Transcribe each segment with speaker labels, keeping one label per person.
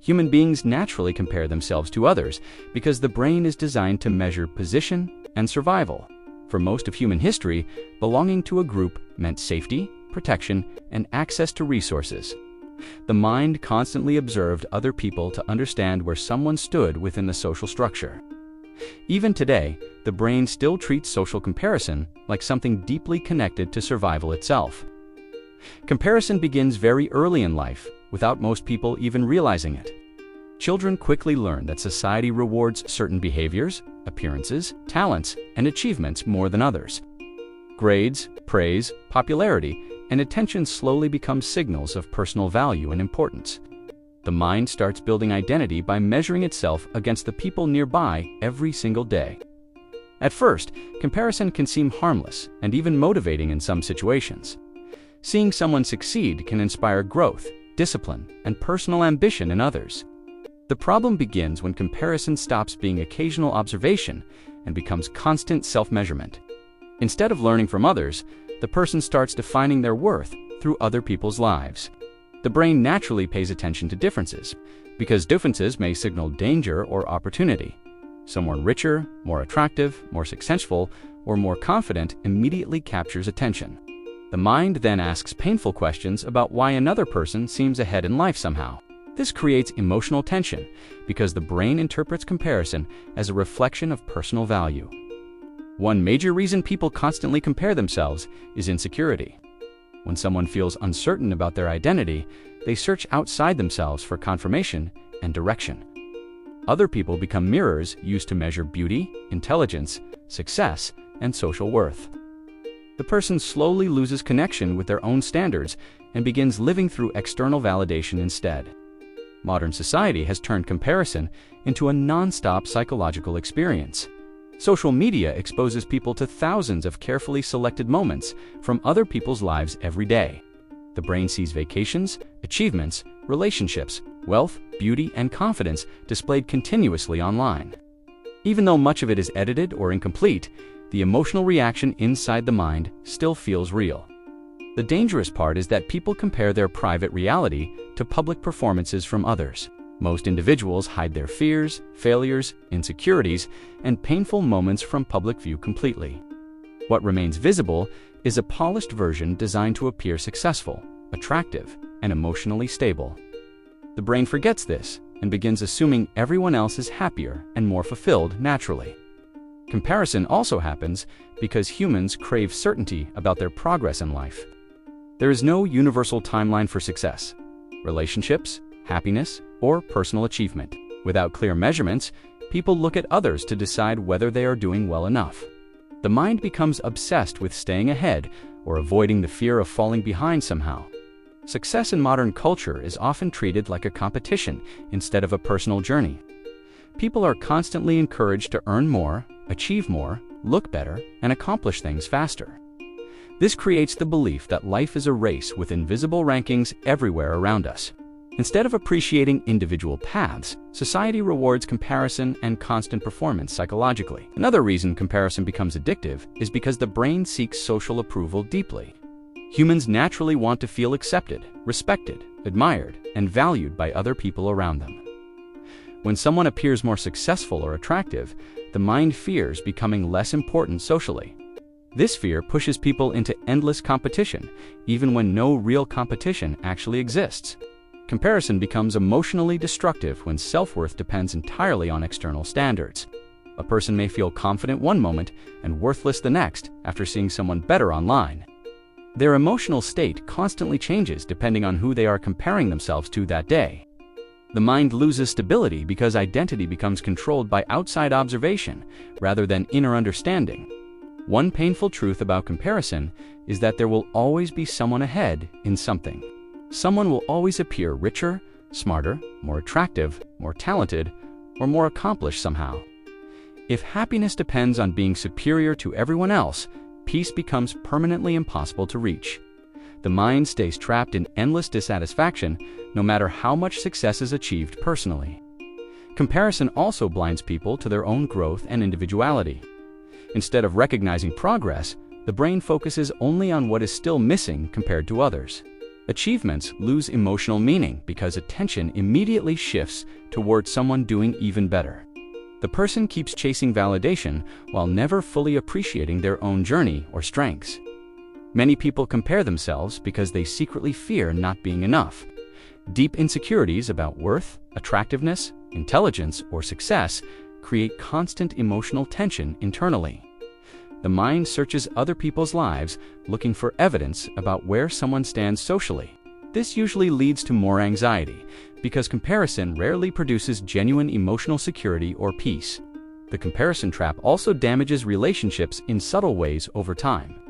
Speaker 1: Human beings naturally compare themselves to others because the brain is designed to measure position and survival. For most of human history, belonging to a group meant safety, protection, and access to resources. The mind constantly observed other people to understand where someone stood within the social structure. Even today, the brain still treats social comparison like something deeply connected to survival itself. Comparison begins very early in life, without most people even realizing it. Children quickly learn that society rewards certain behaviors, appearances, talents, and achievements more than others. Grades, praise, popularity, and attention slowly become signals of personal value and importance. The mind starts building identity by measuring itself against the people nearby every single day. At first, comparison can seem harmless and even motivating in some situations. Seeing someone succeed can inspire growth, discipline, and personal ambition in others. The problem begins when comparison stops being occasional observation and becomes constant self-measurement. Instead of learning from others, the person starts defining their worth through other people's lives. The brain naturally pays attention to differences, because differences may signal danger or opportunity. Someone richer, more attractive, more successful, or more confident immediately captures attention. The mind then asks painful questions about why another person seems ahead in life somehow. This creates emotional tension because the brain interprets comparison as a reflection of personal value. One major reason people constantly compare themselves is insecurity. When someone feels uncertain about their identity, they search outside themselves for confirmation and direction. Other people become mirrors used to measure beauty, intelligence, success, and social worth. The person slowly loses connection with their own standards and begins living through external validation instead. Modern society has turned comparison into a non-stop psychological experience. Social media exposes people to thousands of carefully selected moments from other people's lives every day. The brain sees vacations, achievements, relationships, wealth, beauty, and confidence displayed continuously online. Even though much of it is edited or incomplete, the emotional reaction inside the mind still feels real. The dangerous part is that people compare their private reality to public performances from others. Most individuals hide their fears, failures, insecurities, and painful moments from public view completely. What remains visible is a polished version designed to appear successful, attractive, and emotionally stable. The brain forgets this and begins assuming everyone else is happier and more fulfilled naturally. Comparison also happens because humans crave certainty about their progress in life. There is no universal timeline for success, relationships, happiness, or personal achievement. Without clear measurements, people look at others to decide whether they are doing well enough. The mind becomes obsessed with staying ahead or avoiding the fear of falling behind somehow. Success in modern culture is often treated like a competition instead of a personal journey. People are constantly encouraged to earn more, achieve more, look better, and accomplish things faster. This creates the belief that life is a race with invisible rankings everywhere around us. Instead of appreciating individual paths, society rewards comparison and constant performance psychologically. Another reason comparison becomes addictive is because the brain seeks social approval deeply. Humans naturally want to feel accepted, respected, admired, and valued by other people around them. When someone appears more successful or attractive, the mind fears becoming less important socially. This fear pushes people into endless competition, even when no real competition actually exists. Comparison becomes emotionally destructive when self-worth depends entirely on external standards. A person may feel confident one moment and worthless the next after seeing someone better online. Their emotional state constantly changes depending on who they are comparing themselves to that day. The mind loses stability because identity becomes controlled by outside observation rather than inner understanding. One painful truth about comparison is that there will always be someone ahead in something. Someone will always appear richer, smarter, more attractive, more talented, or more accomplished somehow. If happiness depends on being superior to everyone else, peace becomes permanently impossible to reach. The mind stays trapped in endless dissatisfaction no matter how much success is achieved personally. Comparison also blinds people to their own growth and individuality. Instead of recognizing progress, the brain focuses only on what is still missing compared to others. Achievements lose emotional meaning because attention immediately shifts toward someone doing even better. The person keeps chasing validation while never fully appreciating their own journey or strengths. Many people compare themselves because they secretly fear not being enough. Deep insecurities about worth, attractiveness, intelligence, or success create constant emotional tension internally. The mind searches other people's lives, looking for evidence about where someone stands socially. This usually leads to more anxiety, because comparison rarely produces genuine emotional security or peace. The comparison trap also damages relationships in subtle ways over time.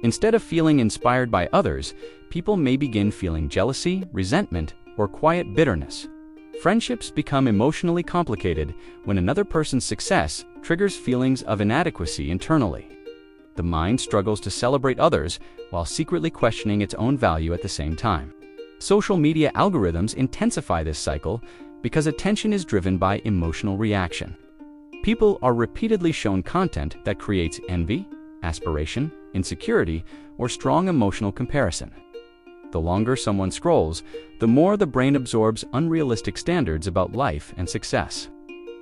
Speaker 1: Instead of feeling inspired by others, people may begin feeling jealousy, resentment, or quiet bitterness. Friendships become emotionally complicated when another person's success triggers feelings of inadequacy internally. The mind struggles to celebrate others while secretly questioning its own value at the same time. Social media algorithms intensify this cycle because attention is driven by emotional reaction. People are repeatedly shown content that creates envy, aspiration, insecurity, or strong emotional comparison. The longer someone scrolls, the more the brain absorbs unrealistic standards about life and success.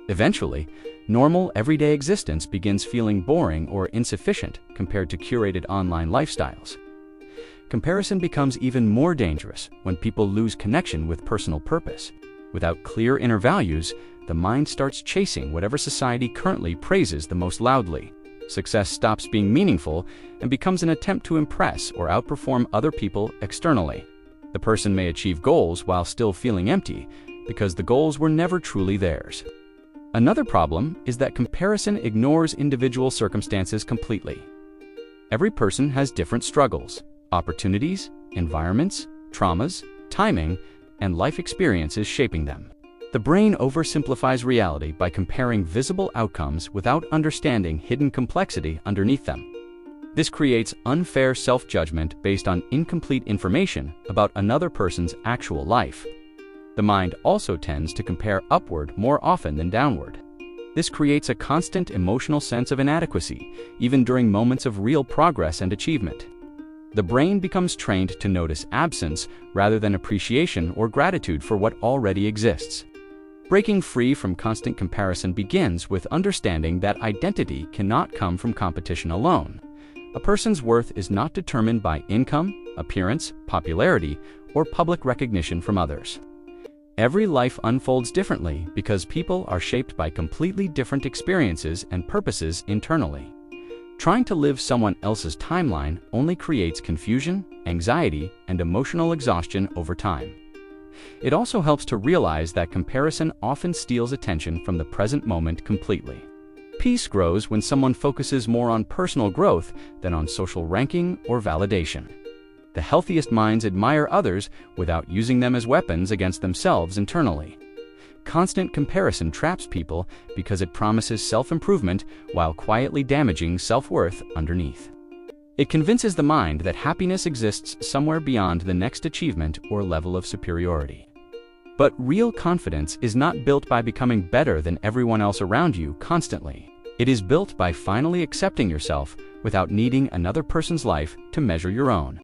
Speaker 1: Eventually, normal, everyday existence begins feeling boring or insufficient compared to curated online lifestyles. Comparison becomes even more dangerous when people lose connection with personal purpose. Without clear inner values, the mind starts chasing whatever society currently praises the most loudly. Success stops being meaningful and becomes an attempt to impress or outperform other people externally. The person may achieve goals while still feeling empty because the goals were never truly theirs. Another problem is that comparison ignores individual circumstances completely. Every person has different struggles, opportunities, environments, traumas, timing, and life experiences shaping them. The brain oversimplifies reality by comparing visible outcomes without understanding hidden complexity underneath them. This creates unfair self-judgment based on incomplete information about another person's actual life. The mind also tends to compare upward more often than downward. This creates a constant emotional sense of inadequacy, even during moments of real progress and achievement. The brain becomes trained to notice absence rather than appreciation or gratitude for what already exists. Breaking free from constant comparison begins with understanding that identity cannot come from competition alone. A person's worth is not determined by income, appearance, popularity, or public recognition from others. Every life unfolds differently because people are shaped by completely different experiences and purposes internally. Trying to live someone else's timeline only creates confusion, anxiety, and emotional exhaustion over time. It also helps to realize that comparison often steals attention from the present moment completely. Peace grows when someone focuses more on personal growth than on social ranking or validation. The healthiest minds admire others without using them as weapons against themselves internally. Constant comparison traps people because it promises self-improvement while quietly damaging self-worth underneath. It convinces the mind that happiness exists somewhere beyond the next achievement or level of superiority. But real confidence is not built by becoming better than everyone else around you constantly. It is built by finally accepting yourself without needing another person's life to measure your own.